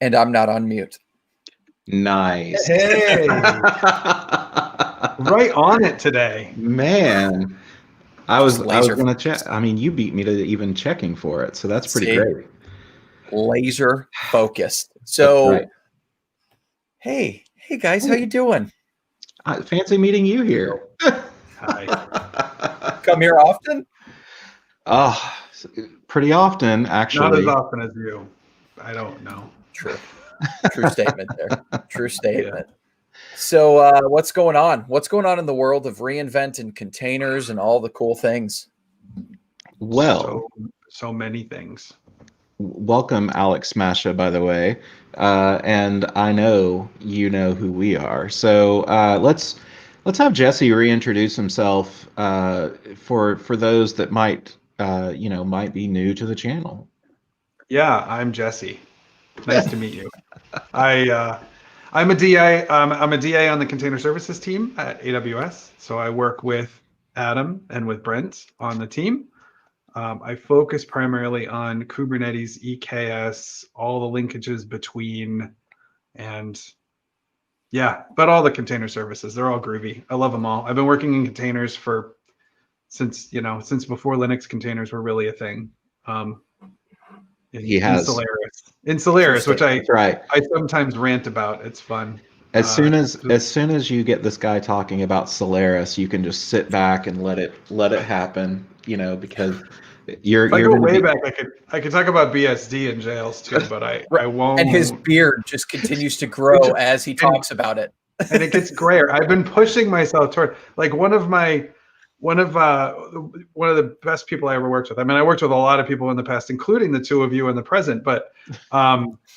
And I'm not on mute. Nice. Hey. Right on it today. Man. I was going to check. I mean, you beat me to even checking for it. So that's pretty great. Laser focused. So, right. Hey guys, how you doing? Fancy meeting you here. Hi. Come here often? Oh, pretty often, actually. Not as often as you. I don't know. True statement there. True statement. Yeah. So what's going on? What's going on in the world of reInvent and containers and all the cool things? Well, so many things. Welcome, Alex Smasha, by the way. And I know you know who we are. So let's have Jesse reintroduce himself for those that might be new to the channel. Yeah, I'm Jesse. Nice to meet you. I'm a DA. I'm a DA on the container services team at AWS. So I work with Adam and with Brent on the team. I focus primarily on Kubernetes, EKS, all the linkages between, and yeah, but all the container services. They're all groovy. I love them all. I've been working in containers since before Linux containers were really a thing. In Solaris, which I sometimes rant about. It's fun. As soon as you get this guy talking about Solaris, you can just sit back and let it happen. Because you're go way back. I could talk about BSD and jails too, but I won't. And his beard just continues to grow as he talks about it. And it gets grayer. I've been pushing myself toward one of the best people I ever worked with. I mean, I worked with a lot of people in the past, including the two of you in the present. But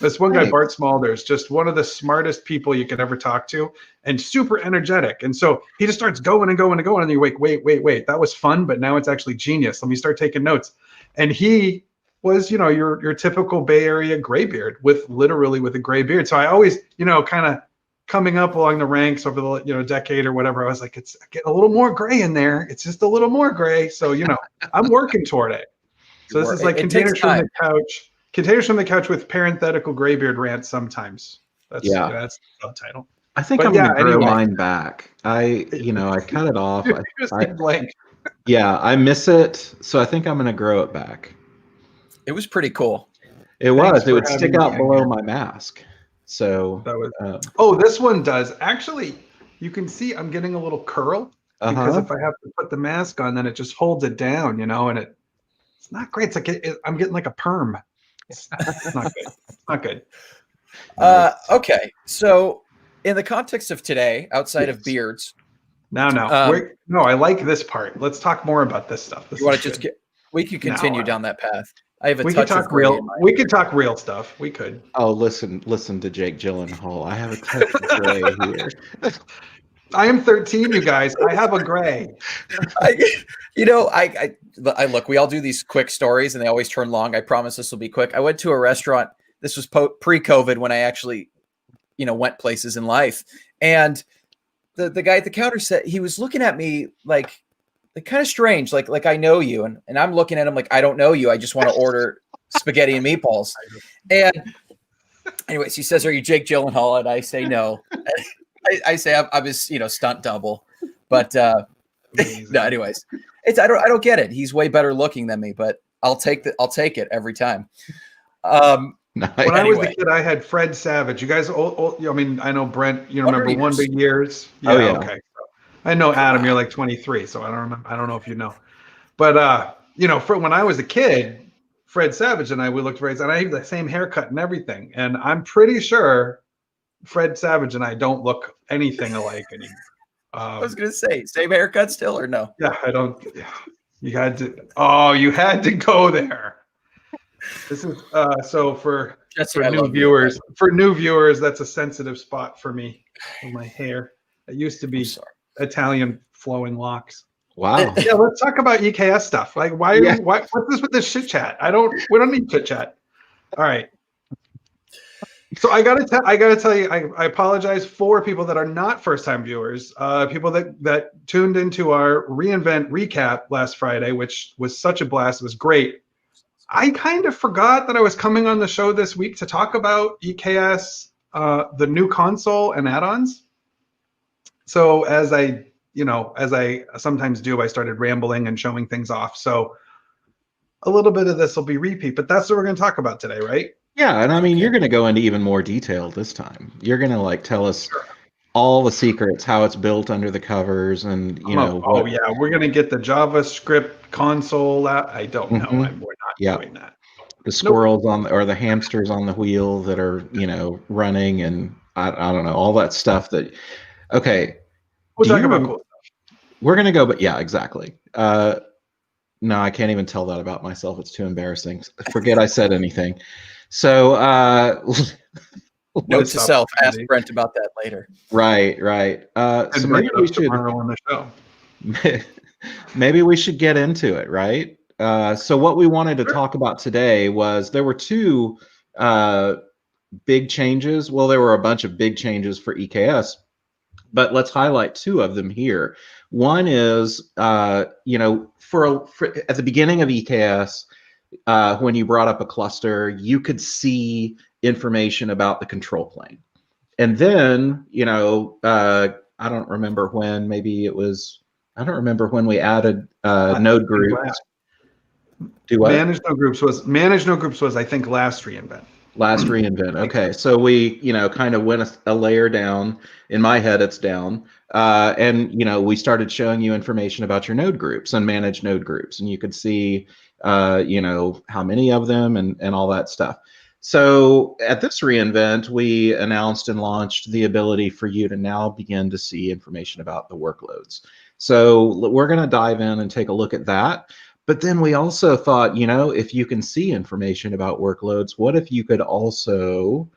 this one guy, Bart Smulders, just one of the smartest people you could ever talk to, and super energetic. And so he just starts going and going and going, and you're like, wait, that was fun, but now it's actually genius. Let me start taking notes. And he was, your typical Bay Area graybeard with a gray beard. So I always, kind of coming up along the ranks over the decade or whatever, I was like, it's getting a little more gray in there. It's just a little more gray. So I'm working toward it. So this is like containers from the couch. Containers from the couch with parenthetical graybeard rants sometimes. That's the subtitle. I think I'm gonna grow mine back. I cut it off. Blank. Yeah, I miss it. So I think I'm gonna grow it back. It was pretty cool. It would stick out below my mask. So that was this one does actually. You can see I'm getting a little curl because if I have to put the mask on, then it just holds it down, and it's not great. It's like I'm getting like a perm. It's not good. It's not good. Okay, so in the context of today, outside of beards, no, I like this part. Let's talk more about this stuff. You want to just we could continue down that path. I have a we touch could talk of gray. We could talk real stuff. We could. Oh, listen to Jake Gyllenhaal. I have a touch of gray here. I am 13, you guys. I have a gray. I look. We all do these quick stories, and they always turn long. I promise this will be quick. I went to a restaurant. This was pre-COVID when I actually, went places in life, and the guy at the counter said he was looking at me like kind of strange, like I know you, and I'm looking at him like I don't know you. I just want to order spaghetti and meatballs. And anyways, he says, "Are you Jake Gyllenhaal?" And I say no. I say I'm his stunt double, but no. Anyways, I don't get it. He's way better looking than me, but I'll take it every time. When I was a Anyway. kid, I had Fred Savage. You guys, I mean, I know Brent. You Wonder remember One Years. Big Years? Yeah. Oh, yeah. Okay. I know Adam. You're like 23, so I don't remember. I don't know if you know. But for when I was a kid, Fred Savage and I, we looked very, and I had the same haircut and everything. And I'm pretty sure Fred Savage and I don't look anything alike anymore. I was gonna say, same haircut still or no? Yeah, I don't. You had to. Oh, you had to go there. This is so for Jesse, I new love you. viewers. For new viewers, that's a sensitive spot for me. For my hair, it used to I'm be sorry. Italian flowing locks. Wow. Yeah, let's talk about EKS stuff. Like, why? Yeah. What's this with this chit chat? We don't need chit chat. All right. So I gotta tell you, I apologize for people that are not first time viewers, people that tuned into our reInvent recap last Friday, which was such a blast. It was great. I kind of forgot that I was coming on the show this week to talk about EKS, the new console and add-ons. So as I sometimes do, I started rambling and showing things off. So a little bit of this will be repeat, but that's what we're going to talk about today, right? Yeah, and I mean, you're going to go into even more detail this time. You're going to like tell us all the secrets, how it's built under the covers, and Oh yeah, we're going to get the JavaScript console out. I don't know. Mhm. We're not Yeah. doing that. The squirrels or the hamsters on the wheel that are running, and I don't know, all that stuff. Okay. We'll talk about cool stuff. We're going to go, but yeah, exactly. No, I can't even tell that about myself. It's too embarrassing. Forget I said anything. So, note to self: ask Brent about that later. Right. So maybe we should on the show. Maybe we should get into it, right? So what we wanted to talk about today was there were two big changes. Well, there were a bunch of big changes for EKS, but let's highlight two of them here. One is, for at the beginning of EKS, when you brought up a cluster, you could see information about the control plane. And then, I don't remember when, I don't remember when we added node groups. Do what? Manage no groups was I think last reInvent. Last reInvent. Okay, so we kind of went a layer down. In my head, it's down, and we started showing you information about your node groups and manage node groups, and you could see how many of them and all that stuff. So at this reInvent, we announced and launched the ability for you to now begin to see information about the workloads. So we're going to dive in and take a look at that. But then we also thought, if you can see information about workloads, what if you could also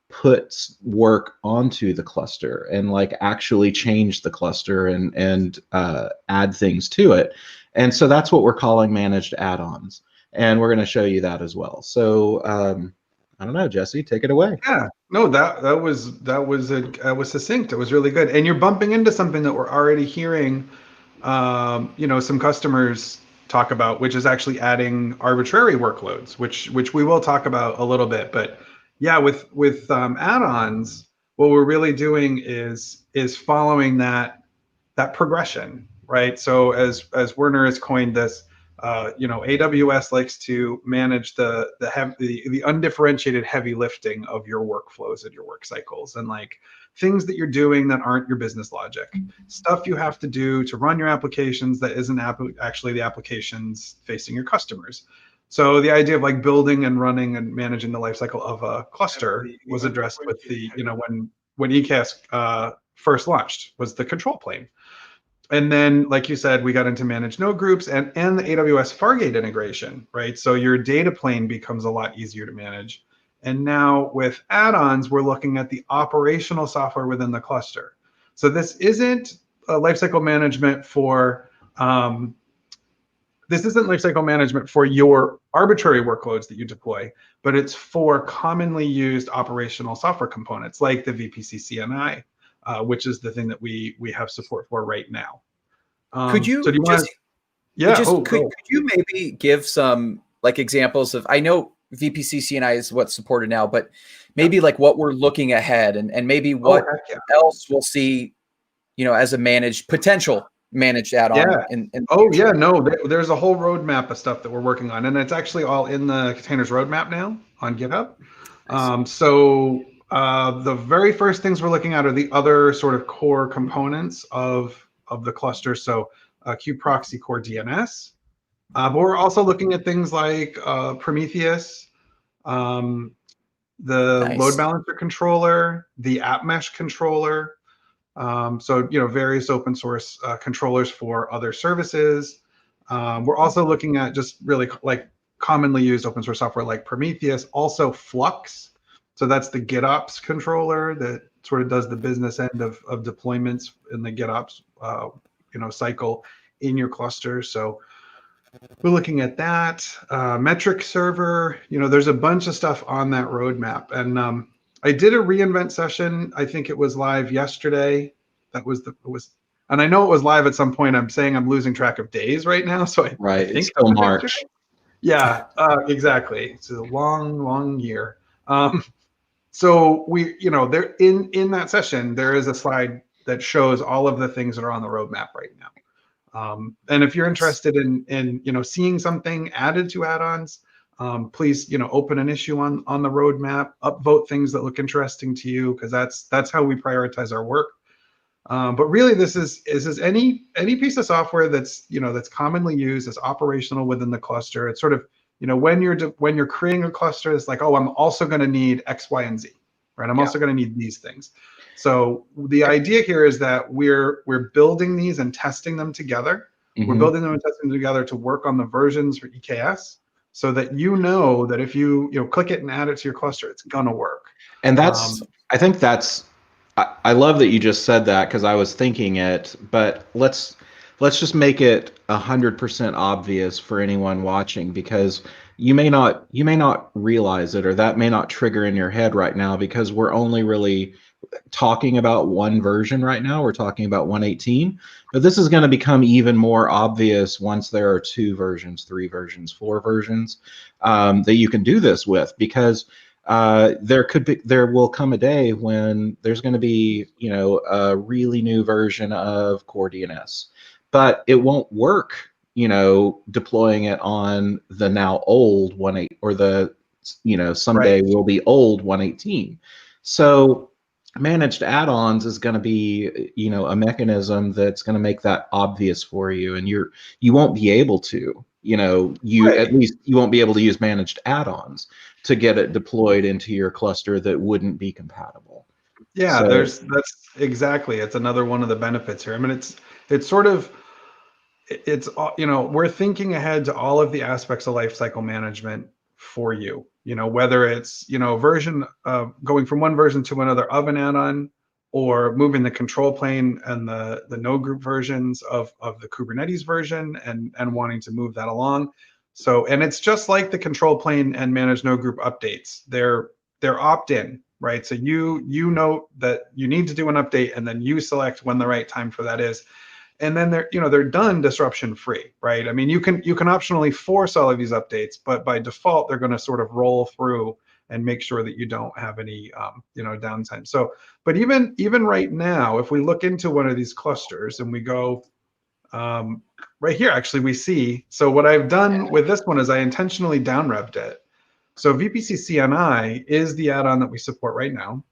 put work onto the cluster and like actually change the cluster and add things to it? And so that's what we're calling managed add-ons. And we're going to show you that as well. So I don't know, Jesse, take it away. Yeah, no, that was succinct. It was really good. And you're bumping into something that we're already hearing, some customers talk about, which is actually adding arbitrary workloads, which we will talk about a little bit. But yeah, with add-ons, what we're really doing is following that progression, right? So as Werner has coined this, AWS likes to manage the undifferentiated heavy lifting of your workflows and your work cycles, and like things that you're doing that aren't your business logic, stuff you have to do to run your applications that isn't actually the applications facing your customers. So the idea of like building and running and managing the lifecycle of a cluster was addressed with the, when EKS first launched, was the control plane. And then, like you said, we got into managed node groups and the AWS Fargate integration, right? So your data plane becomes a lot easier to manage. And now with add-ons, we're looking at the operational software within the cluster. So this isn't a lifecycle management for your arbitrary workloads that you deploy, but it's for commonly used operational software components like the VPC CNI. Which is the thing that we have support for right now. Could you? So do you want? Yeah. Could you maybe give some like examples of? I know VPC CNI is what's supported now, but maybe like what we're looking ahead, and maybe what else we'll see, as a managed potential managed add-on. Yeah. In Oh yeah, no, there's a whole roadmap of stuff that we're working on, and it's actually all in the containers roadmap now on GitHub. Nice. The very first things we're looking at are the other sort of core components of the cluster. So kubeproxy core DNS, but we're also looking at things like Prometheus, um, the load Nice. balancer controller, the app mesh controller. So various open source controllers for other services. We're also looking at just really like commonly used open source software like Prometheus, also Flux. So that's the GitOps controller that sort of does the business end of deployments in the GitOps cycle in your cluster. So we're looking at that metric server. There's a bunch of stuff on that roadmap, and I did a reInvent session. I think it was live yesterday. And I know it was live at some point. I'm saying I'm losing track of days right now, so I Right. think It's still it was March. yesterday. Yeah, exactly. It's a long year. So there in that session there is a slide that shows all of the things that are on the roadmap right now. And if you're interested in seeing something added to add-ons, please open an issue on the roadmap, upvote things that look interesting to you, because that's how we prioritize our work. But really, this is any piece of software that's that's commonly used, as operational within the cluster. It's sort of when you're creating a cluster, it's like, oh, I'm also going to need X, Y, and Z, right? I'm also going to need these things. So the idea here is that we're building these and testing them together. We're building them and testing them together to work on the versions for EKS, so that that if you click it and add it to your cluster, it's gonna work. And I think that's, I love that you just said that, because I was thinking it, but let's just make it 100% obvious for anyone watching, because you may not realize it, or that may not trigger in your head right now, because we're only really talking about one version right now. We're talking about 1.18, but this is going to become even more obvious once there are 2 versions, 3 versions, 4 versions that you can do this with, because there will come a day when there's going to be a really new version of core DNS, but it won't work deploying it on the now old 1.8, or the someday will be old 1.18. So managed add-ons is going to be a mechanism that's going to make that obvious for you, and you won't be able to at least you won't be able to use managed add-ons to get it deployed into your cluster that wouldn't be compatible. Yeah, that's exactly, it's another one of the benefits here. I mean, it's sort of, we're thinking ahead to all of the aspects of lifecycle management for you, whether it's version going from one version to another of an add-on, or moving the control plane and the node group versions of the Kubernetes version, and wanting to move that along. So, and it's just like the control plane and managed node group updates. They're opt-in, right? So you know that you need to do an update, and then you select when the right time for that is. And then they're done disruption free, right? I mean, you can optionally force all of these updates, but by default, they're going to sort of roll through and make sure that you don't have any downtime. So, but even right now, if we look into one of these clusters and we go right here, actually we see, so what I've done with this one is I intentionally down revved it. So VPC CNI is the add-on that we support right now.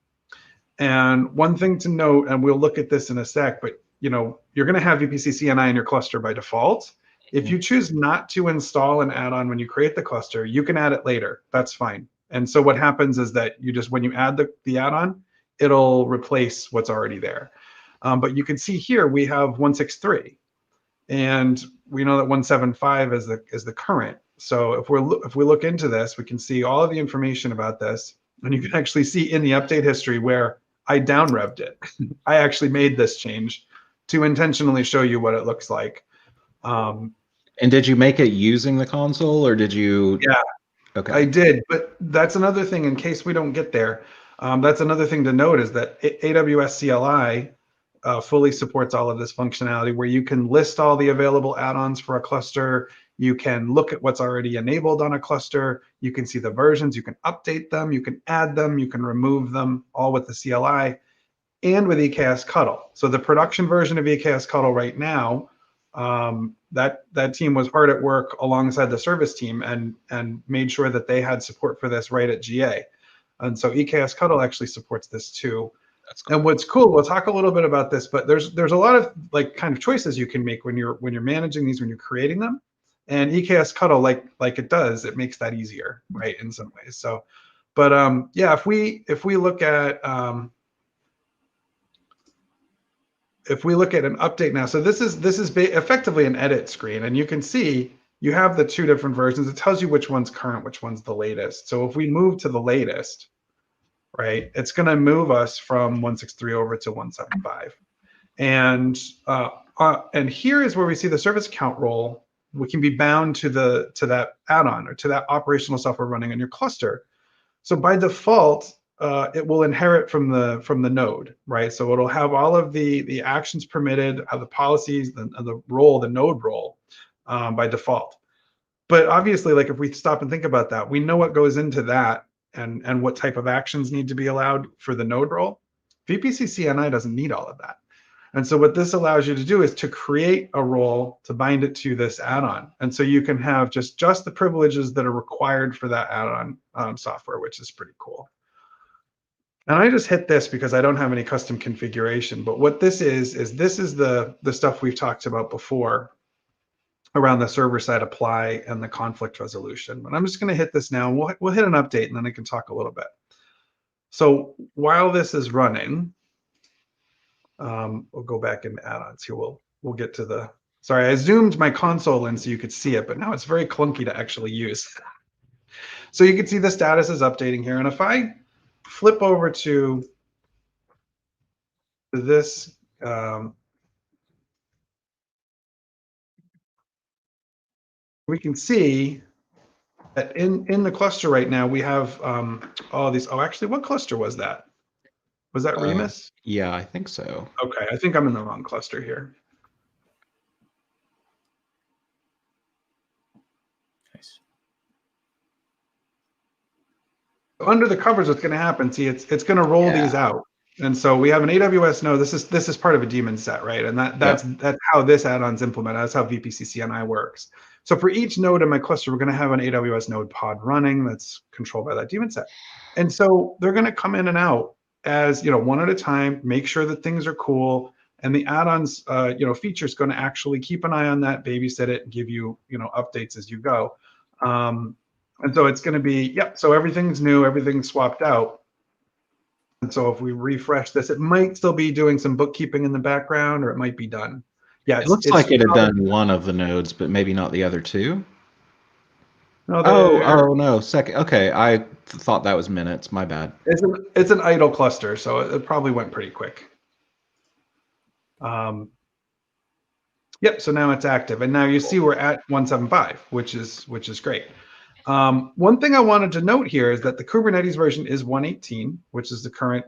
And one thing to note, and we'll look at this in a sec, but you're going to have VPC CNI in your cluster by default. If you choose not to install an add-on when you create the cluster, you can add it later. That's fine. And so what happens is that when you add the add-on, it'll replace what's already there. But you can see here we have 163, and we know that 175 is the current. So if we look into this, we can see all of the information about this, and you can actually see in the update history where I down revved it. I actually made this change to intentionally show you what it looks like. And did you make it using the console, or did you? Yeah, okay. I did. But that's another thing, in case we don't get there. That's another thing to note, is that AWS CLI fully supports all of this functionality, where you can list all the available add-ons for a cluster. You can look at what's already enabled on a cluster. You can see the versions. You can update them. You can add them. You can remove them, all with the CLI. and with EKS Cuddle. So the production version of EKS Cuddle right now, that team was hard at work alongside the service team and made sure that they had support for this right at GA. And so EKS Cuddle actually supports this too. That's cool. And what's cool, we'll talk a little bit about this, but there's a lot of like kind of choices you can make when you're managing these, when you're creating them. And EKS Cuddle, like it does, it makes that easier, right, in some ways. So, but yeah, if we look at an update now, so this is effectively an edit screen, and you can see you have the two different versions. It tells you which one's current, which one's the latest. So if we move to the latest, right, it's going to move us from 163 over to 175. And here is where we see the service account role. We can be bound to that add-on or to that operational software running on your cluster. So by default, it will inherit from the node, right? So it'll have all of the actions permitted, the policies, the role, the node role by default. But obviously, like if we stop and think about that, we know what goes into that and what type of actions need to be allowed for the node role. VPC CNI doesn't need all of that. And so what this allows you to do is to create a role to bind it to this add-on. And so you can have just the privileges that are required for that add-on software, which is pretty cool. And I just hit this because I don't have any custom configuration. But what this is this is the stuff we've talked about before around the server-side apply and the conflict resolution. But I'm just going to hit this now. We'll hit an update, and then I can talk a little bit. So while this is running, we'll go back into add-ons here. We'll get to the, sorry, I zoomed my console in so you could see it, but now it's very clunky to actually use. So you can see the status is updating here. And if I flip over to this, we can see that in the cluster right now, we have all these, actually, what cluster was that? Was that Remus? Yeah, I think so. Okay, I think I'm in the wrong cluster here. Nice. Under the covers, what's going to happen? See, it's going to roll these out, and so we have an AWS node. This is part of a daemon set, right? And that's how this add-on's implemented. That's how VPC CNI works. So for each node in my cluster, we're going to have an AWS node pod running that's controlled by that daemon set, and so they're going to come in and out as one at a time. Make sure that things are cool, and the add-ons feature is going to actually keep an eye on that, babysit it, and give you updates as you go. And so it's going to be, so everything's new, everything's swapped out. And so if we refresh this, it might still be doing some bookkeeping in the background, or it might be done. Yeah, it looks like it had done one of the nodes, but maybe not the other two. No, oh no, second. Okay, I thought that was minutes. My bad. It's an idle cluster, so it probably went pretty quick. Yep. So now it's active, and now you see we're at 175, which is great. One thing I wanted to note here is that the Kubernetes version is 118, which is the current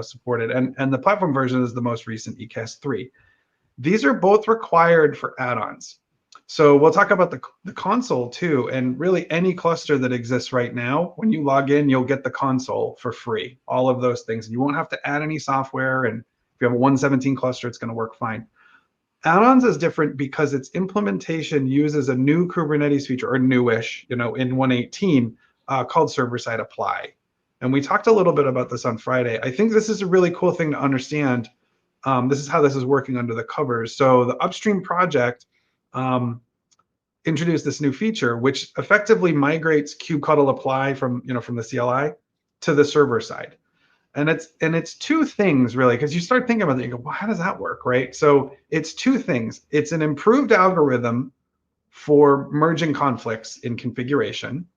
supported, and the platform version is the most recent EKS 3. These are both required for add-ons. So we'll talk about the console too, and really any cluster that exists right now, when you log in, you'll get the console for free, all of those things. You won't have to add any software, and if you have a 117 cluster, it's going to work fine. Add-ons is different because its implementation uses a new Kubernetes feature, or newish, in 118, called server-side apply. And we talked a little bit about this on Friday. I think this is a really cool thing to understand. This is how this is working under the covers. So the upstream project introduced this new feature, which effectively migrates kubectl apply from the CLI to the server side. And it's two things really, because you start thinking about it, you go, well, how does that work, right? So it's two things. It's an improved algorithm for merging conflicts in configuration,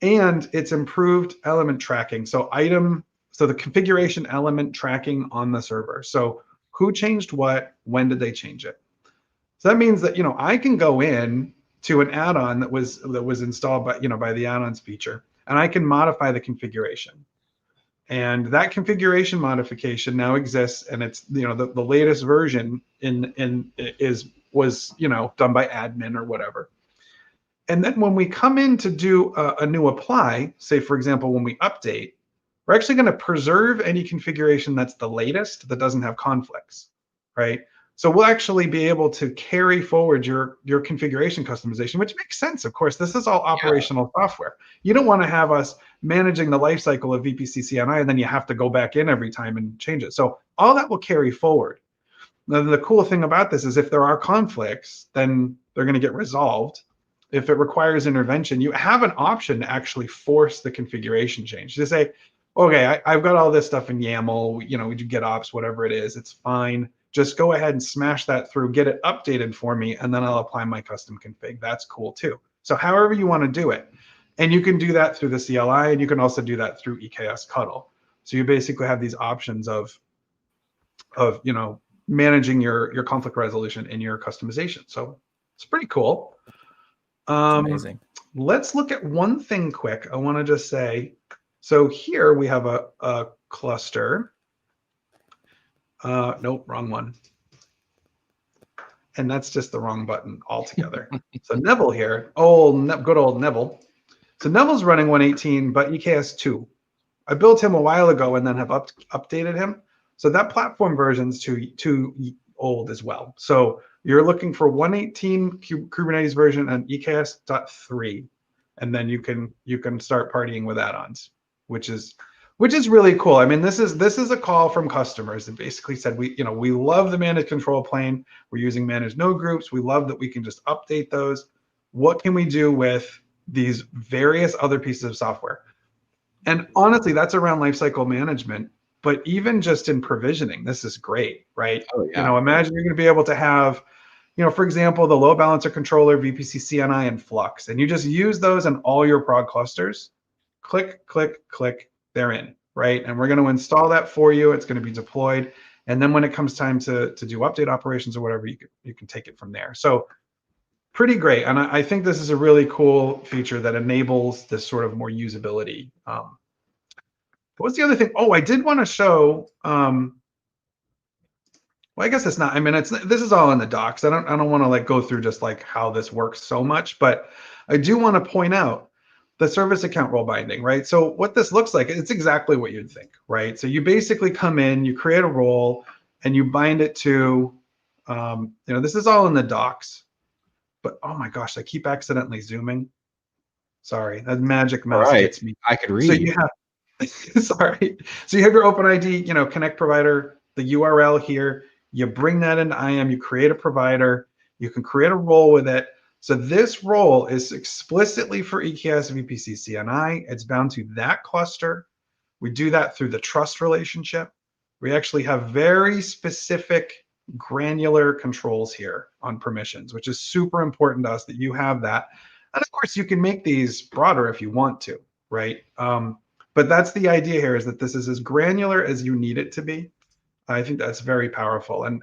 and it's improved element tracking. So the configuration element tracking on the server. So who changed what? When did they change it? So that means that I can go in to an add-on that was installed by the add-ons feature, and I can modify the configuration. And that configuration modification now exists, and it's the latest version was done by admin or whatever. And then when we come in to do a new apply, say for example when we update, we're actually going to preserve any configuration that's the latest that doesn't have conflicts, right? So we'll actually be able to carry forward your configuration customization, which makes sense. Of course, this is all operational software. You don't want to have us managing the lifecycle of VPC CNI, and then you have to go back in every time and change it. So all that will carry forward. Now, the cool thing about this is if there are conflicts, then they're going to get resolved. If it requires intervention, you have an option to actually force the configuration change. To say, okay, I've got all this stuff in YAML, we do GitOps, whatever it is, it's fine. Just go ahead and smash that through, get it updated for me, and then I'll apply my custom config. That's cool too. So however you want to do it. And you can do that through the CLI, and you can also do that through EKS Cuddle. So you basically have these options of managing your conflict resolution in your customization. So it's pretty cool. Amazing. Let's look at one thing quick. I want to just say, so here we have a cluster. Nope, wrong one. And that's just the wrong button altogether. So Neville here, good old Neville. So Neville's running 118, but EKS 2. I built him a while ago and then have updated him. So that platform version's too old as well. So you're looking for 118 Kubernetes version and EKS.3, and then you can start partying with add-ons, which is really cool. I mean, this is a call from customers that basically said we love the managed control plane. We're using managed node groups. We love that we can just update those. What can we do with these various other pieces of software? And honestly, that's around lifecycle management. But even just in provisioning, this is great, right? Oh, yeah. Imagine you're going to be able to have, for example, the load balancer controller, VPC CNI, and Flux, and you just use those in all your prod clusters. Click, click, click, they're in, right? And we're going to install that for you. It's going to be deployed, and then when it comes time to do update operations or whatever, you can take it from there. So pretty great, and I think this is a really cool feature that enables this sort of more usability. What's the other thing? Oh, I did want to show. Well, I guess it's not. I mean, this is all in the docs. I don't want to go through just how this works so much, but I do want to point out the service account role binding, right? So what this looks like, it's exactly what you'd think, right? So you basically come in, you create a role, and you bind it to. This is all in the docs, but oh my gosh, I keep accidentally zooming. Sorry, that magic mouse gets me. I could read. So you have. Sorry. So you have your OpenID, connect provider, the URL here. You bring that into IAM. You create a provider. You can create a role with it. So this role is explicitly for EKS VPC CNI. It's bound to that cluster. We do that through the trust relationship. We actually have very specific granular controls here on permissions, which is super important to us that you have that. And of course, you can make these broader if you want to, right? But that's the idea here, is that this is as granular as you need it to be. I think that's very powerful. And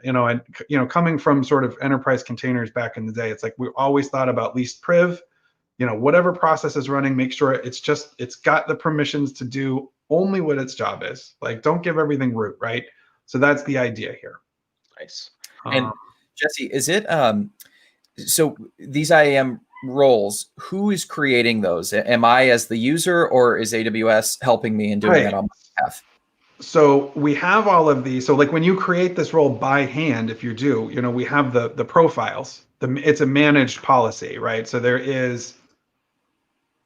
coming from sort of enterprise containers back in the day, it's like we always thought about least priv. Whatever process is running, make sure it's got the permissions to do only what its job is. Don't give everything root, right? So that's the idea here. Nice. And Jesse, is it so these IAM roles, who is creating those? Am I as the user, or is AWS helping me in doing that on my behalf? So we have all of these. So when you create this role by hand, if you do, we have the profiles. It's a managed policy, right? So there is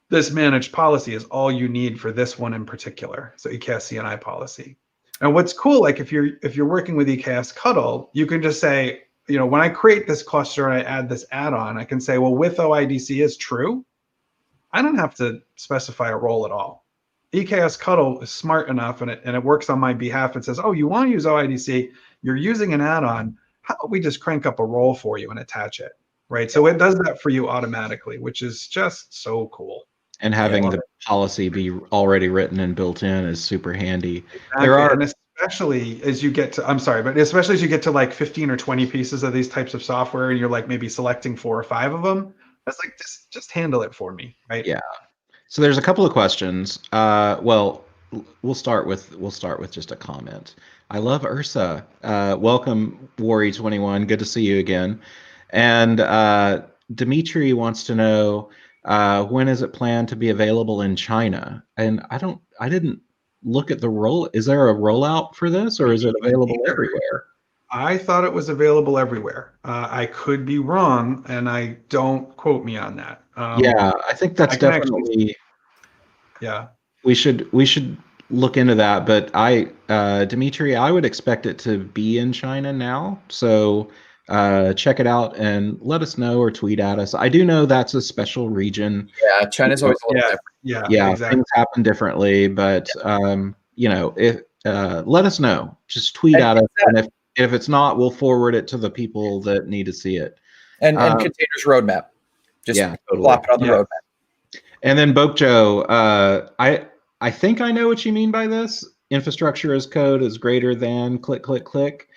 this managed policy is all you need for this one in particular. So EKS CNI policy. And what's cool, if you're working with EKS Cuddle, you can just say, when I create this cluster and I add this add-on, I can say, well, with OIDC is true. I don't have to specify a role at all. EKS Cuddle is smart enough, and it works on my behalf. It says, oh, you want to use OIDC, you're using an add-on. How about we just crank up a role for you and attach it, right? So it does that for you automatically, which is just so cool. And having the policy be already written and built in is super handy. Exactly. And especially as you get to, especially as you get to 15 or 20 pieces of these types of software, and you're maybe selecting 4 or 5 of them, that's just handle it for me, right? Yeah. So there's a couple of questions. Well, we'll start with just a comment. I love Ursa. Welcome, Worry21. Good to see you again. And Dimitri wants to know, when is it planned to be available in China? And I didn't look at the roll. Is there a rollout for this, or is it available everywhere? I thought it was available everywhere. I could be wrong, and I don't quote me on that. Yeah, I think that's I can actually, definitely. yeah. We should look into that. But Dimitri, I would expect it to be in China now. So check it out and let us know or tweet at us. I do know that's a special region. Yeah, China's always a little different. Yeah, exactly. Things happen differently, but if let us know. Just tweet at us, and if it's not, we'll forward it to the people that need to see it. And containers roadmap. Just totally. plop it on the roadmap. And then Bokjo, I think I know what you mean by this. Infrastructure as code is greater than click, click, click.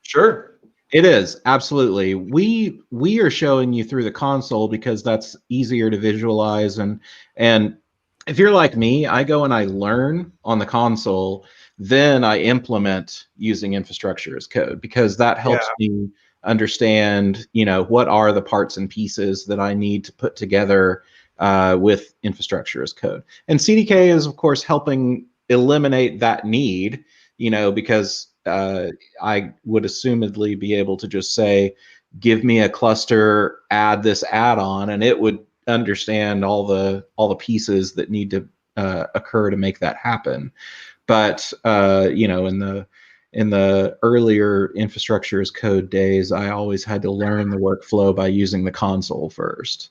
Sure. It is, absolutely. We are showing you through the console because that's easier to visualize. And if you're like me, I go and I learn on the console, then I implement using infrastructure as code because that helps me understand, what are the parts and pieces that I need to put together with infrastructure as code. And CDK is, of course, helping eliminate that need, because I would assumedly be able to just say, give me a cluster, add this add-on, and it would understand all the pieces that need to occur to make that happen. But in the earlier infrastructure as code days, I always had to learn the workflow by using the console first.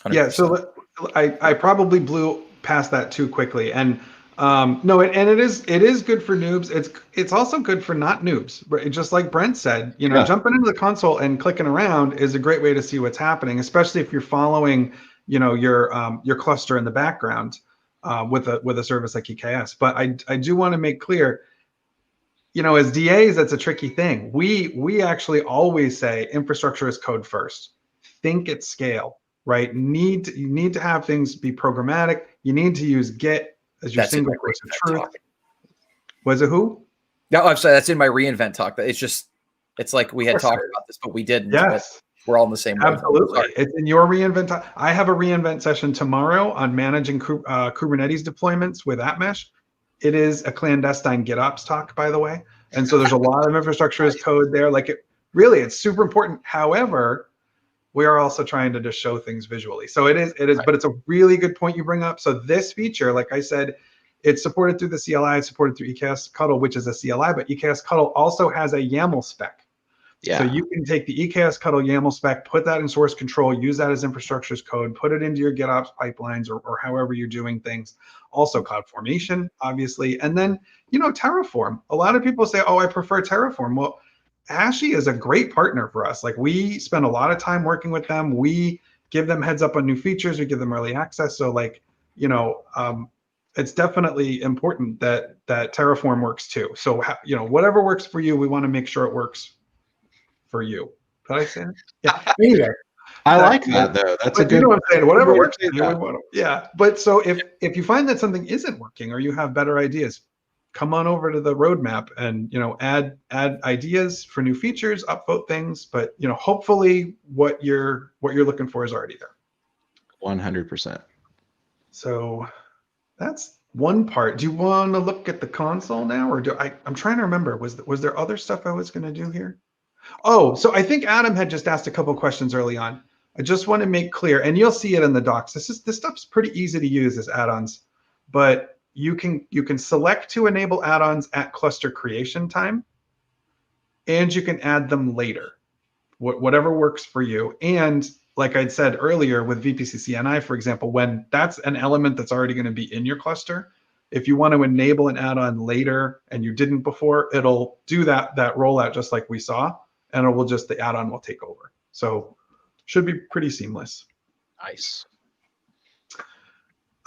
100%. Yeah, so I probably blew past that too quickly, and no, and it is good for noobs. It's also good for not noobs. Just like Brent said, jumping into the console and clicking around is a great way to see what's happening, especially if you're following, your cluster in the background with a service like EKS. But I do want to make clear, as DAs, that's a tricky thing. We actually always say infrastructure as code first. Think at scale, right? You need to have things be programmatic. You need to use Git as your single source of truth. Talk. Was it who? No, I'm sorry. That's in my reInvent talk. It's like we had talked about this, but we didn't. Yes. We're all in the same way. Absolutely. It's in your reInvent talk. I have a reInvent session tomorrow on managing Kubernetes deployments with AppMesh. It is a clandestine GitOps talk, by the way. And so there's a lot of infrastructure as code there. It's super important. However, we are also trying to just show things visually. So it is, right. But it's a really good point you bring up. So this feature, like I said, it's supported through the CLI, it's supported through EKS Cuddle, which is a CLI, but EKS Cuddle also has a YAML spec. Yeah. So you can take the EKS Cuddle YAML spec, put that in source control, use that as infrastructure as code, put it into your GitOps pipelines or however you're doing things. Also CloudFormation, obviously. And then, Terraform. A lot of people say, oh, I prefer Terraform. Well, Ashy is a great partner for us. We spend a lot of time working with them. We give them heads up on new features. We give them early access. So it's definitely important that Terraform works too. So, whatever works for you, we want to make sure it works for you. Did I say that? Yeah. Anyway. I like that though. That's a good. You know what I'm saying? Whatever works for you. Yeah. But so if you find that something isn't working or you have better ideas, come on over to the roadmap and add ideas for new features, upvote things. But hopefully what you're looking for is already there. 100%. So that's one part. Do you want to look at the console now, or I'm trying to remember? Was there other stuff I was going to do here? Oh, so I think Adam had just asked a couple questions early on. I just want to make clear, and you'll see it in the docs. This stuff's pretty easy to use as add-ons, but you can select to enable add-ons at cluster creation time, and you can add them later, whatever works for you. And like I'd said earlier with VPC CNI, for example, when that's an element that's already going to be in your cluster, if you want to enable an add-on later and you didn't before, it'll do that rollout just like we saw, and the add-on will take over. So should be pretty seamless. Nice.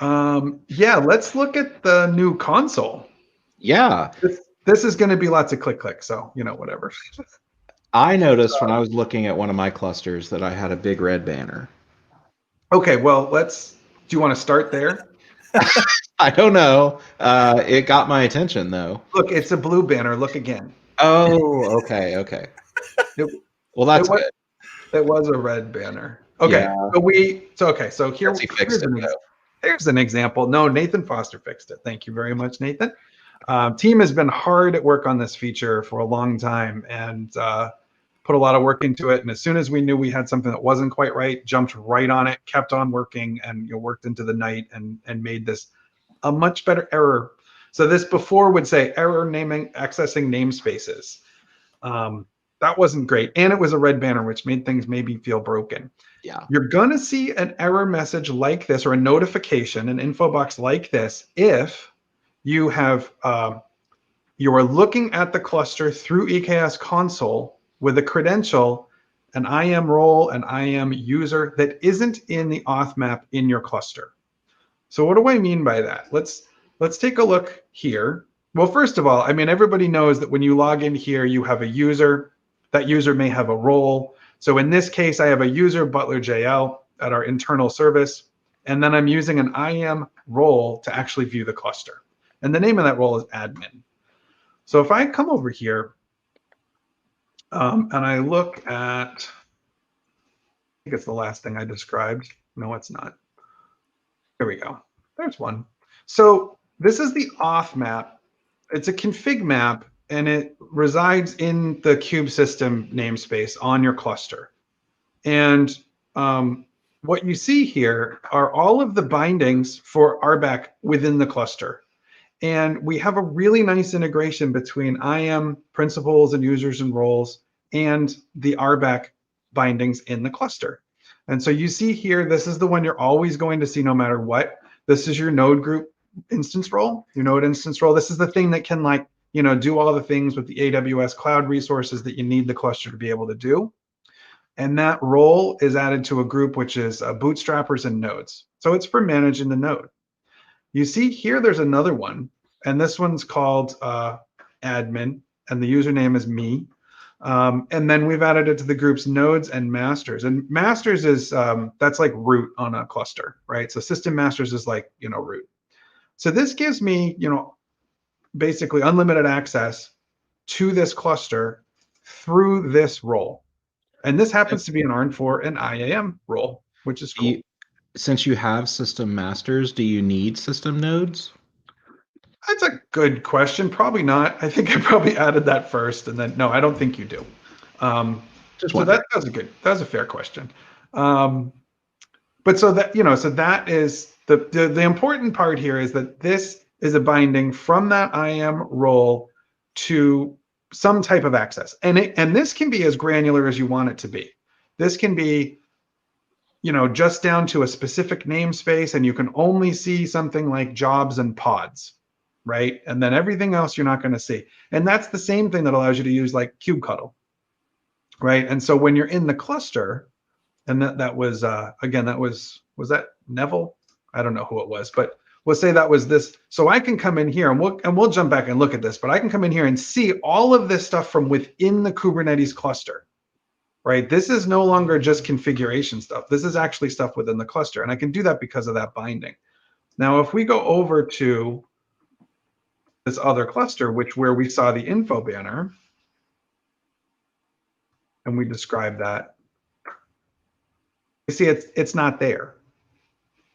Let's look at the new console. Yeah. This is going to be lots of click, so, whatever. I noticed when I was looking at one of my clusters that I had a big red banner. Okay, well, do you want to start there? I don't know. It got my attention, though. Look, it's a blue banner. Look again. Oh, okay. Well, that's good. It was a red banner. Okay, yeah. So here he fixed it, though. Here's an example. No, Nathan Foster fixed it. Thank you very much, Nathan. Team has been hard at work on this feature for a long time and put a lot of work into it. And as soon as we knew we had something that wasn't quite right, jumped right on it, kept on working, and worked into the night and made this a much better error. So this before would say error naming accessing namespaces. That wasn't great. And it was a red banner, which made things maybe feel broken. Yeah. You're going to see an error message like this or a notification, an info box like this, if you have you are looking at the cluster through EKS console with a credential, an IAM role, an IAM user that isn't in the auth map in your cluster. So what do I mean by that? Let's take a look here. Well, first of all, I mean, everybody knows that when you log in here, you have a user. That user may have a role. So in this case, I have a user, Butler JL, at our internal service. And then I'm using an IAM role to actually view the cluster. And the name of that role is admin. So if I come over here and I look at, I think it's the last thing I described. No, it's not. Here we go. There's one. So this is the auth map. It's a config map, and it resides in the kube system namespace on your cluster. And what you see here are all of the bindings for RBAC within the cluster. And we have a really nice integration between IAM principals and users and roles and the RBAC bindings in the cluster. And so you see here, this is the one you're always going to see no matter what. This is your node group instance role, your node instance role. This is the thing that can do all the things with the AWS cloud resources that you need the cluster to be able to do. And that role is added to a group, which is bootstrappers and nodes. So it's for managing the node. You see here, there's another one, and this one's called admin, and the username is me. And then we've added it to the groups nodes and masters. And masters is, that's like root on a cluster, right? So system masters is like, root. So this gives me, basically unlimited access to this cluster through this role. And this happens to be an ARN4 and IAM role, which is cool. Since you have system masters, do you need system nodes? That's a good question. Probably not. I think I probably added that first, and then no, I don't think you do. So that's a fair question. But so that so that is the important part here is that this is a binding from that IAM role to some type of access, and this can be as granular as you want it to be. This can be just down to a specific namespace, and you can only see something like jobs and pods, right? And then everything else you're not going to see. And that's the same thing that allows you to use like kubectl, right? And so when you're in the cluster, and that was again, was that Neville? I don't know who it was, but we'll say that was this. So I can come in here and we'll jump back and look at this, but I can come in here and see all of this stuff from within the Kubernetes cluster. Right? This is no longer just configuration stuff. This is actually stuff within the cluster. And I can do that because of that binding. Now, if we go over to this other cluster, where we saw the info banner, and we describe that, you see it's not there.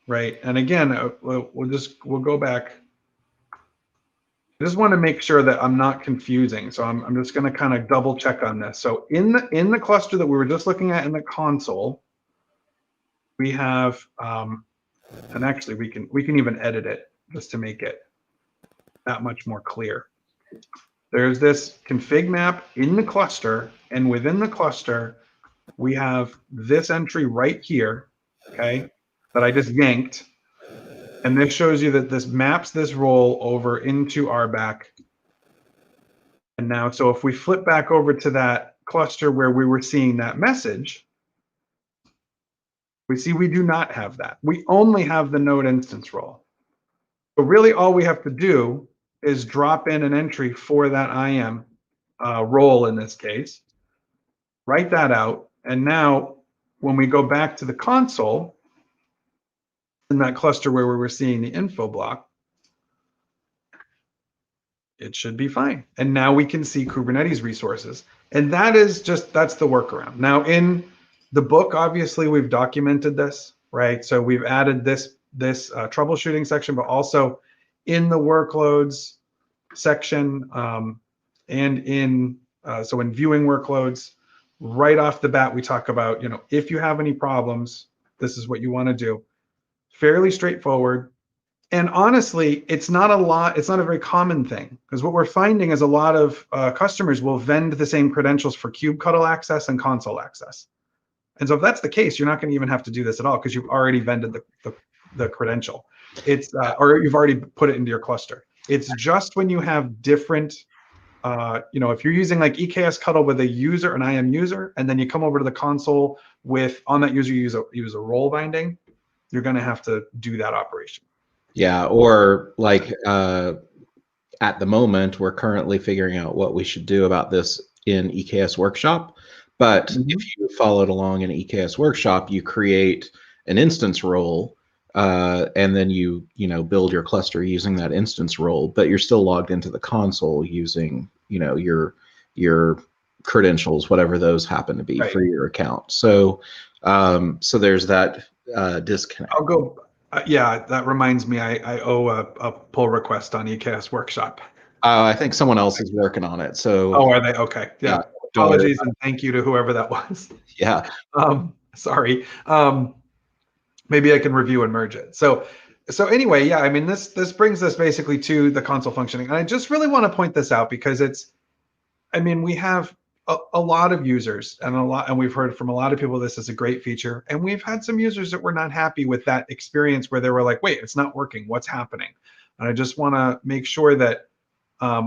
Right? And again, we'll go back. I just want to make sure that I'm not confusing. So I'm just going to kind of double check on this. So in the cluster that we were just looking at in the console, we have, and actually we can even edit it just to make it that much more clear. There's this config map in the cluster, and within the cluster, we have this entry right here, okay, that I just yanked. And this shows you that this maps this role over into RBAC. And now, so if we flip back over to that cluster where we were seeing that message, we see we do not have that. We only have the node instance role. So really all we have to do is drop in an entry for that IAM role in this case, write that out. And now when we go back to the console, in that cluster where we were seeing the info block, it should be fine. And now we can see Kubernetes resources. And that's the workaround. Now in the book, obviously we've documented this, right? So we've added this this troubleshooting section, but also in the workloads section, and in so in viewing workloads, right off the bat, we talk about, if you have any problems, this is what you want to do. Fairly straightforward. And honestly, it's not a very common thing, because what we're finding is a lot of customers will vend the same credentials for kubectl access and console access. And so if that's the case, you're not going to even have to do this at all, because you've already vended the credential. It's or you've already put it into your cluster. It's just when you have different, if you're using like EKS Cuddle with a user, an IAM user, and then you come over to the console with, on that user, you use a role binding, you're going to have to do that operation. Yeah, or like at the moment, we're currently figuring out what we should do about this in EKS Workshop. But if you followed along in EKS Workshop, you create an instance role, and then you build your cluster using that instance role. But you're still logged into the console using your credentials, whatever those happen to be for your account. So so there's that disconnect. I'll go. Yeah, that reminds me, I owe a pull request on EKS Workshop. I think someone else is working on it. So. Oh, are they? Okay. Yeah. Apologies and thank you to whoever that was. Yeah. Sorry. Maybe I can review and merge it. So anyway, yeah. I mean, this brings us basically to the console functioning, and I just really want to point this out because we have a lot of users and we've heard from a lot of people this is a great feature, and we've had some users that were not happy with that experience where they were like, wait, it's not working, what's happening? And I just want to make sure that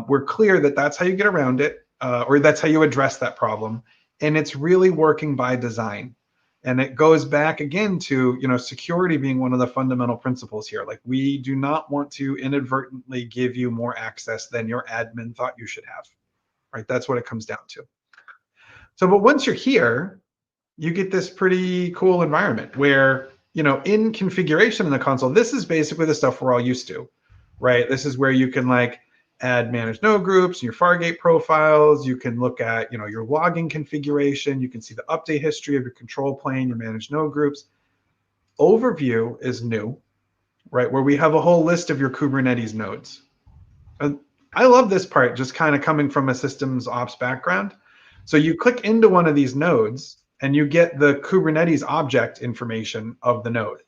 we're clear that that's how you get around it, or that's how you address that problem, and it's really working by design. And it goes back again to security being one of the fundamental principles here. Like, we do not want to inadvertently give you more access than your admin thought you should have, right? That's what it comes down to. So, but once you're here, you get this pretty cool environment where, in configuration in the console, this is basically the stuff we're all used to, right? This is where you can like add managed node groups and your Fargate profiles. You can look at, your logging configuration. You can see the update history of your control plane, your managed node groups. Overview is new, right? Where we have a whole list of your Kubernetes nodes. And I love this part, just kind of coming from a systems ops background. So you click into one of these nodes and you get the Kubernetes object information of the node,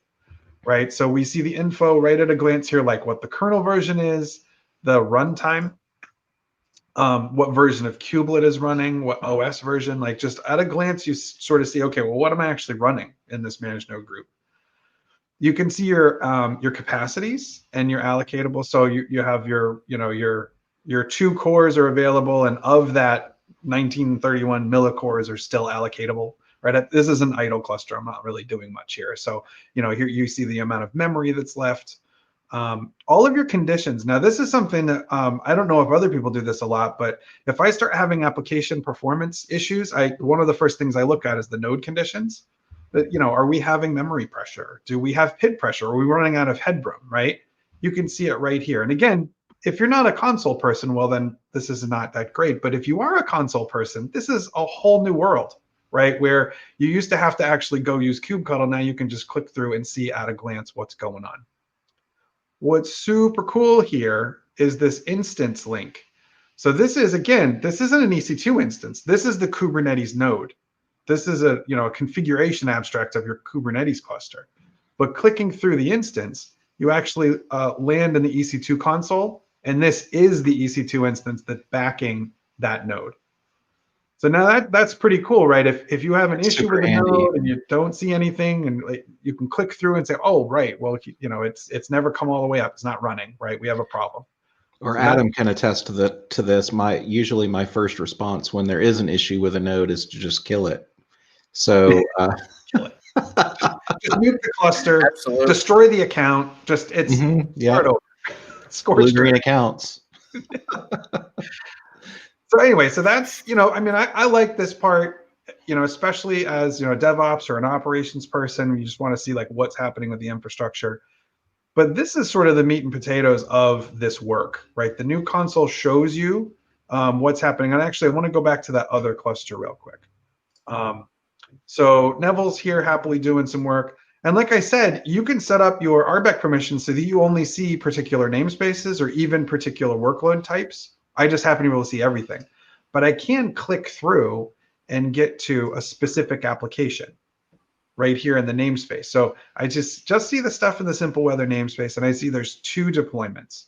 right? So we see the info right at a glance here, like what the kernel version is, the runtime, what version of kubelet is running, what OS version, like just at a glance, you sort of see, okay, well, what am I actually running in this managed node group? You can see your capacities and your allocatable. So you have your 2 cores are available, and of that, 1931 millicores are still allocatable, right? This is an idle cluster. I'm not really doing much here. So, here you see the amount of memory that's left. All of your conditions. Now, this is something that I don't know if other people do this a lot, but if I start having application performance issues, one of the first things I look at is the node conditions. That, are we having memory pressure? Do we have PID pressure? Are we running out of headroom, right? You can see it right here. And again, if you're not a console person, well, then this is not that great. But if you are a console person, this is a whole new world, right? Where you used to have to actually go use kubectl. Now you can just click through and see at a glance what's going on. What's super cool here is this instance link. So this is, again, this isn't an EC2 instance. This is the Kubernetes node. This is a configuration abstract of your Kubernetes cluster. But clicking through the instance, you actually land in the EC2 console, and this is the EC2 instance that's backing that node. So now that's pretty cool, right? If you have an issue with a node and you don't see anything, and you can click through and say, oh, right, well, it's never come all the way up. It's not running, right? We have a problem. Or so Adam can attest to this. Usually my first response when there is an issue with a node is to just kill it. So kill it. Just mute the cluster, absolutely. Destroy the account. Just start over. Blue green accounts. So anyway, so that's I like this part, especially as DevOps or an operations person. You just want to see like what's happening with the infrastructure. But this is sort of the meat and potatoes of this work, right? The new console shows you what's happening. And actually, I want to go back to that other cluster real quick. So Neville's here happily doing some work. And like I said, you can set up your RBAC permissions so that you only see particular namespaces or even particular workload types. I just happen to be able to see everything. But I can click through and get to a specific application right here in the namespace. So I just see the stuff in the simple weather namespace, and I see there's 2 deployments.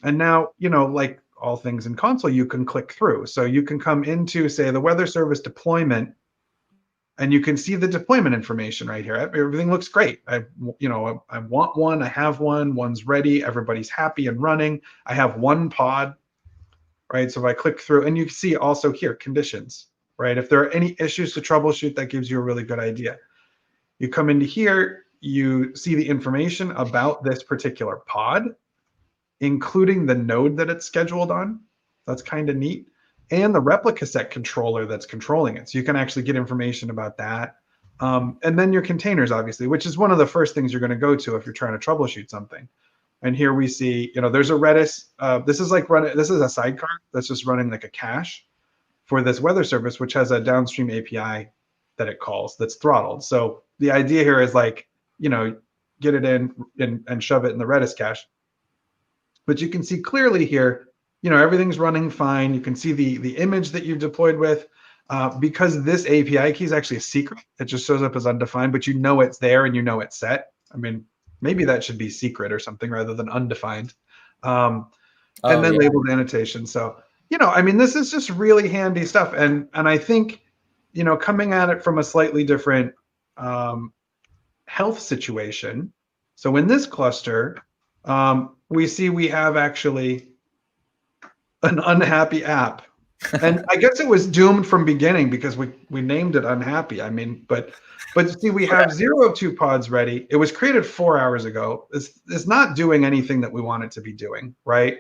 And now, like all things in console, you can click through. So you can come into, say, the weather service deployment, and you can see the deployment information right here. Everything looks great. I want one, I have one, one's ready, everybody's happy and running. I have one pod, right? So if I click through, and you can see also here, conditions, right? If there are any issues to troubleshoot, that gives you a really good idea. You come into here, you see the information about this particular pod, including the node that it's scheduled on. That's kind of neat. And the replica set controller that's controlling it. So you can actually get information about that. And then your containers, obviously, which is one of the first things you're going to go to if you're trying to troubleshoot something. And here we see, there's a Redis. This is a sidecar that's just running like a cache for this weather service, which has a downstream API that it calls that's throttled. So the idea here is like, get it in and shove it in the Redis cache. But you can see clearly here, everything's running fine. You can see the image that you've deployed with. Because this API key is actually a secret, it just shows up as undefined, but it's there and it's set. I mean, maybe that should be secret or something rather than undefined. And then labeled annotation. So, this is just really handy stuff. And I think, coming at it from a slightly different health situation. So in this cluster, we have actually an unhappy app. And I guess it was doomed from beginning because we named it unhappy. But see, we have 0 of 2 pods ready. It was created 4 hours ago. It's not doing anything that we want it to be doing, right?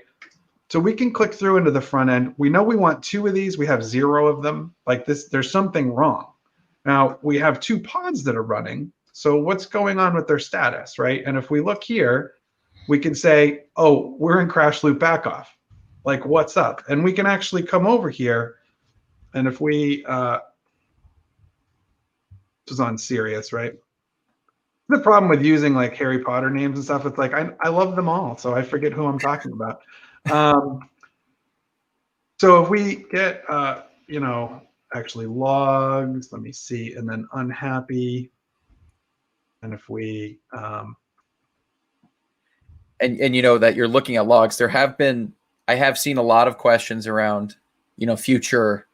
So we can click through into the front end. We know we want 2 of these. We have 0 of them. Like this, there's something wrong. Now we have 2 pods that are running. So what's going on with their status, right? And if we look here, we can say, oh, we're in crash loop backoff. Like, what's up? And we can actually come over here, and if we, this is on serious, right? The problem with using like Harry Potter names and stuff, it's like, I love them all, so I forget who I'm talking about. So if we get, actually logs, let me see, and then unhappy, and if we, and that you're looking at logs, I have seen a lot of questions around, future,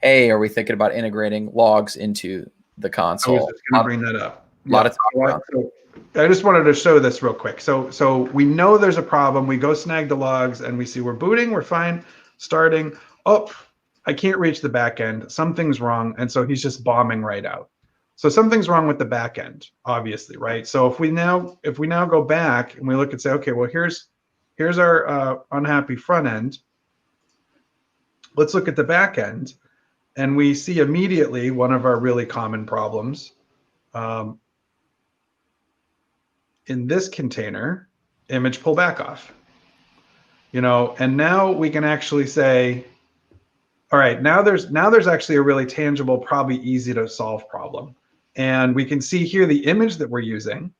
hey, are we thinking about integrating logs into the console? I was just going to bring that up. A lot of talk. So I just wanted to show this real quick. So we know there's a problem. We go snag the logs and we see we're booting, we're fine, starting. Oh, I can't reach the back end. Something's wrong. And so he's just bombing right out. So something's wrong with the back end, obviously, right? So if we now go back and we look and say, okay, well, here's our unhappy front end. Let's look at the back end, and we see immediately one of our really common problems. In this container, image pull back off. And now we can actually say, all right, now there's actually a really tangible, probably easy to solve problem. And we can see here the image that we're using.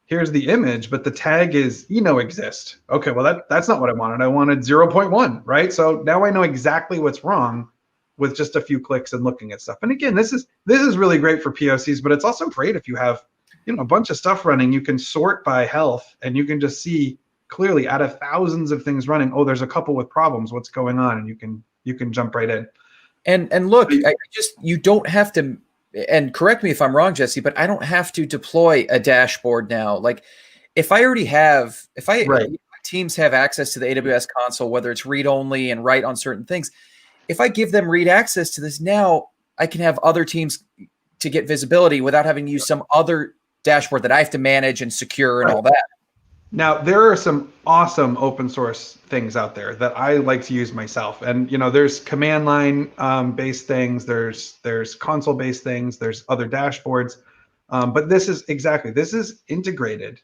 Here's the image, but the tag is exist. Okay, well that's not what I wanted. I wanted 0.1, right? So now I know exactly what's wrong with just a few clicks and looking at stuff. And again, this is really great for POCs, but it's also great if you have a bunch of stuff running. You can sort by health, and you can just see clearly out of thousands of things running. Oh, there's a couple with problems. What's going on? And you can jump right in. And look, you don't have to. And correct me if I'm wrong, Jesse, but I don't have to deploy a dashboard now. Like if teams have access to the AWS console, whether it's read only and write on certain things, if I give them read access to this now, I can have other teams to get visibility without having to use some other dashboard that I have to manage and secure and all that. Now, there are some awesome open source things out there that I like to use myself. And, there's command line based things, there's console based things, there's other dashboards. But this is integrated.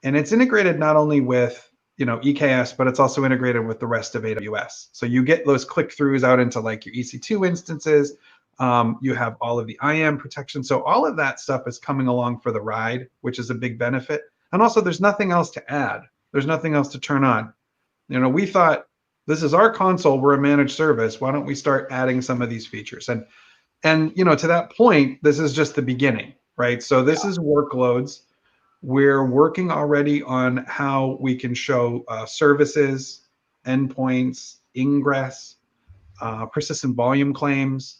And it's integrated not only with, EKS, but it's also integrated with the rest of AWS. So you get those click throughs out into like your EC2 instances. You have all of the IAM protection. So all of that stuff is coming along for the ride, which is a big benefit. And also, there's nothing else to add. There's nothing else to turn on. We thought, this is our console. We're a managed service. Why don't we start adding some of these features? And to that point, this is just the beginning, right? So this is workloads. We're working already on how we can show services, endpoints, ingress, persistent volume claims.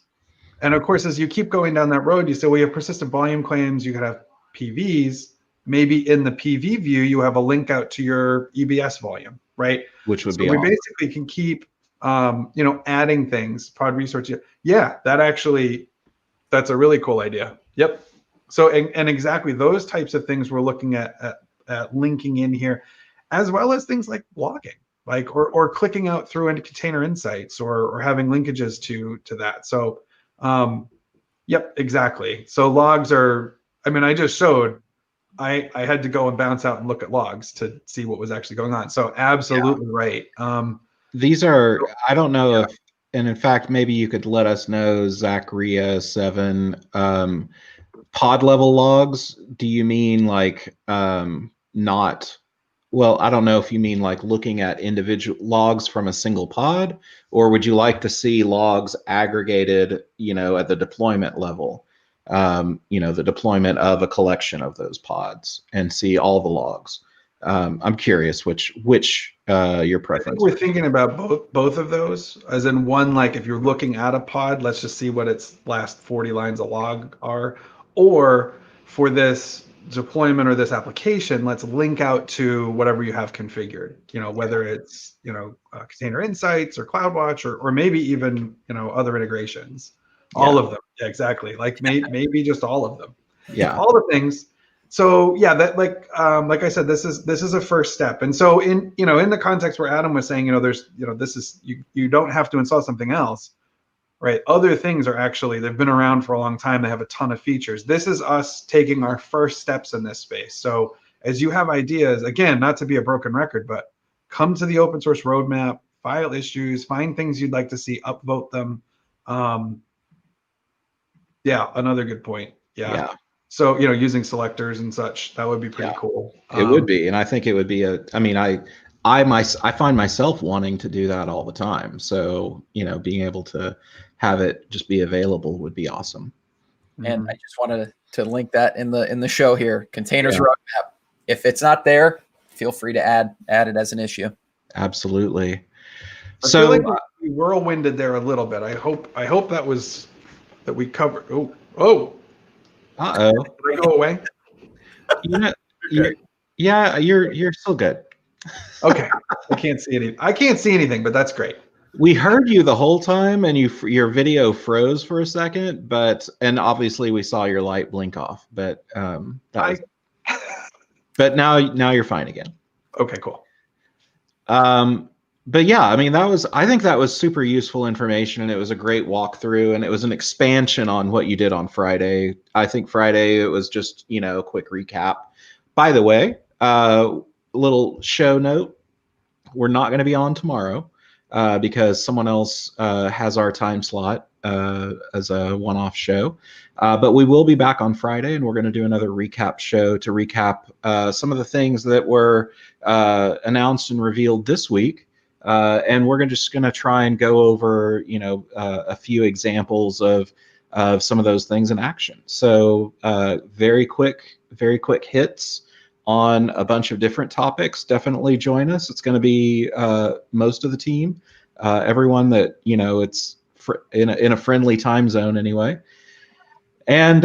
And of course, as you keep going down that road, you say, well, you have persistent volume claims, you could have PVs. Maybe in the PV view, you have a link out to your EBS volume, right? Which would so be we awesome. basically can keep, adding things, pod resource. Yeah, that's a really cool idea. Yep. So, and exactly those types of things we're looking at linking in here, as well as things like logging, like, or clicking out through into Container Insights or having linkages to that. So, yep, exactly. So logs I just showed, I had to go and bounce out and look at logs to see what was actually going on. So absolutely right. These are, I don't know if, and in fact, maybe you could let us know, Zachria 7, pod level logs. Do you mean like not, well, I don't know if you mean like looking at individual logs from a single pod, or would you like to see logs aggregated, at the deployment level? The deployment of a collection of those pods and see all the logs. I'm curious which your preference. We're thinking about both of those, as in one, like if you're looking at a pod, let's just see what its last 40 lines of log are, or for this deployment or this application, let's link out to whatever you have configured. Whether it's Container Insights or CloudWatch or maybe even other integrations. All of them. Yeah, exactly. Like maybe just all of them. Yeah. All the things. So yeah, that like I said, this is a first step. And so in the context where Adam was saying, there's this is you don't have to install something else, right? Other things are actually, they've been around for a long time. They have a ton of features. This is us taking our first steps in this space. So as you have ideas, again, not to be a broken record, but come to the open source roadmap, file issues, find things you'd like to see, upvote them. Yeah, another good point. Yeah. So, using selectors and such, that would be pretty cool. It would be. And I think it would be I find myself wanting to do that all the time. So, being able to have it just be available would be awesome. And I just wanted to link that in the show here. Containers roadmap. If it's not there, feel free to add it as an issue. Absolutely. I feel like we whirlwinded there a little bit. I hope that we covered. Oh. Uh-oh. Did I go away? You're still good. Okay. I can't see anything, but that's great. We heard you the whole time, and your video froze for a second, and obviously we saw your light blink off, but but now you're fine again. Okay, cool. But yeah, I think that was super useful information, and it was a great walkthrough, and it was an expansion on what you did on Friday. I think Friday it was just, a quick recap. By the way, little show note, we're not going to be on tomorrow because someone else has our time slot as a one-off show. But we will be back on Friday, and we're going to do another recap show to recap some of the things that were announced and revealed this week. And we're just going to try and go over, a few examples of some of those things in action. So very quick hits on a bunch of different topics. Definitely join us. It's going to be most of the team, everyone that, it's in a friendly time zone anyway. And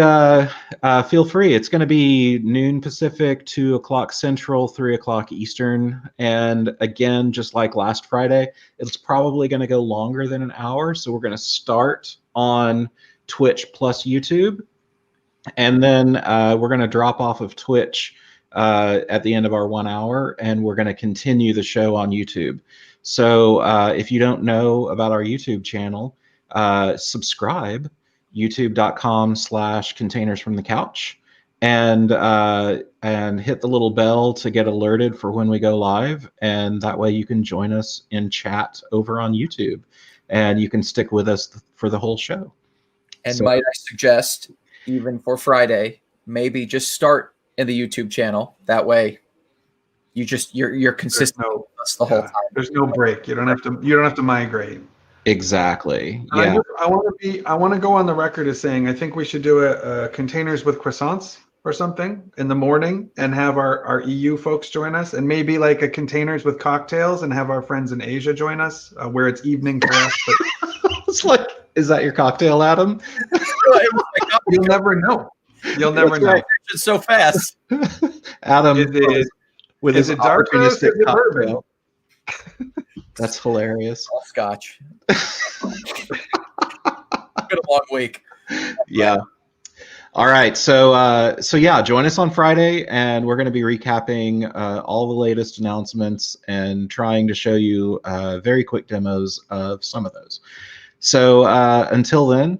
feel free. It's going to be noon Pacific, 2 o'clock Central, 3 o'clock Eastern. And again, just like last Friday, it's probably going to go longer than an hour. So we're going to start on Twitch plus YouTube. And then we're going to drop off of Twitch at the end of our 1 hour. And we're going to continue the show on YouTube. So if you don't know about our YouTube channel, subscribe. youtube.com/containers from the couch and hit the little bell to get alerted for when we go live. And that way you can join us in chat over on YouTube and you can stick with us for the whole show. And So- might I suggest, even for Friday, maybe just start in the YouTube channel. That way, you're consistent with us the whole time. There's no break. You don't have to migrate. Exactly. And Yeah. I want to go on the record as saying I think we should do a containers with croissants or something in the morning and have our EU folks join us, and maybe like a containers with cocktails and have our friends in Asia join us where it's evening for us. But It's like, is that your cocktail, Adam? you'll never know. You'll never know. right. It's so fast. Adam with is his it dark roast or opportunistic is it bourbon? cocktail. That's hilarious. All scotch. It's been a long week. Yeah. All right. So yeah, join us on Friday, and we're going to be recapping all the latest announcements and trying to show you very quick demos of some of those. So until then,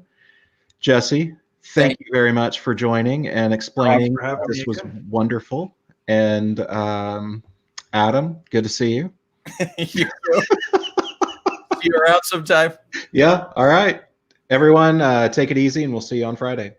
Jesse, thank you very much for joining and explaining. For having This me was again. wonderful. And Adam, good to see you. You see you around sometime. Yeah. All right. Everyone, take it easy, and we'll see you on Friday.